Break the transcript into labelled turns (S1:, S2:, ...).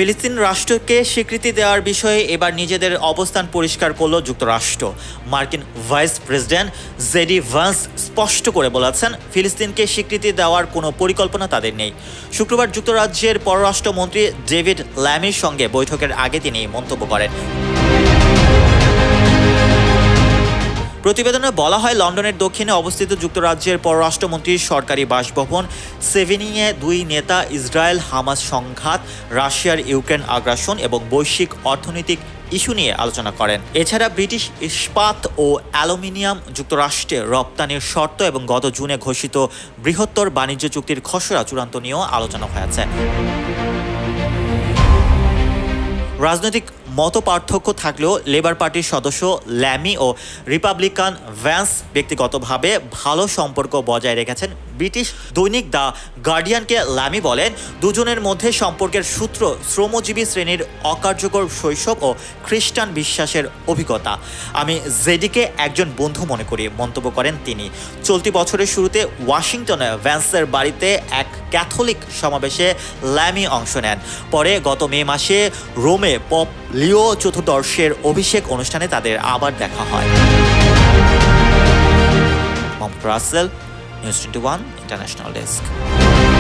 S1: ফিলিস্তিন রাষ্ট্রকে স্বীকৃতি দেওয়ার বিষয়ে এবার নিজেদের অবস্থান পরিষ্কার করল যুক্তরাষ্ট্র। মার্কিন ভাইস প্রেসিডেন্ট জেডি ভান্স স্পষ্ট করে বলেছেন, ফিলিস্তিনকে স্বীকৃতি দেওয়ার কোনো পরিকল্পনা তাদের নেই। শুক্রবার যুক্তরাজ্যের পররাষ্ট্রমন্ত্রী ডেভিড ল্যামির সঙ্গে বৈঠকের আগে তিনি মন্তব্য করেন। প্রতিবেদনে বলা হয়, লন্ডনের দক্ষিণে অবস্থিত যুক্তরাজ্যের পররাষ্ট্রমন্ত্রীর সরকারি বাসভবন সেভেনিংয়ে দুই নেতা ইসরায়েল হামাস সংঘাত, রাশিয়ার ইউক্রেন আগ্রাসন এবং বৈশ্বিক অর্থনৈতিক ইস্যু নিয়ে আলোচনা করেন। এছাড়া ব্রিটিশ ইস্পাত ও অ্যালুমিনিয়াম যুক্তরাষ্ট্রে রপ্তানির শর্ত এবং গত জুনে ঘোষিত বৃহত্তর বাণিজ্য চুক্তির খসড়া চূড়ান্ত নিয়েও আলোচনা হয়েছে। রাজনৈতিক মতপার্থক্য থাকলেও লেবার পার্টির সদস্য ল্যামি ও রিপাবলিকান ভ্যান্স ব্যক্তিগতভাবে ভালো সম্পর্ক বজায় রেখেছেন। ব্রিটিশ দৈনিক দ্য গার্ডিয়ানকে ল্যামি বলেন, দুজনের মধ্যে সম্পর্কের সূত্র শ্রমজীবী শ্রেণীর অকার্যকর শৈশব ও খ্রিস্টান বিশ্বাসের অভিজ্ঞতা। আমি জেডিকে একজন বন্ধু মনে করি, মন্তব্য করেন তিনি। চলতি বছরের শুরুতে ওয়াশিংটনে ভ্যান্সের বাড়িতে এক ক্যাথলিক সমাবেশে ল্যামি অংশ নেন। পরে গত মে মাসে রোমে পপ লিও চতুর্দশের অভিষেক অনুষ্ঠানে তাদের আবার দেখা হয়। Mohammad Rasel, news 21 international desk.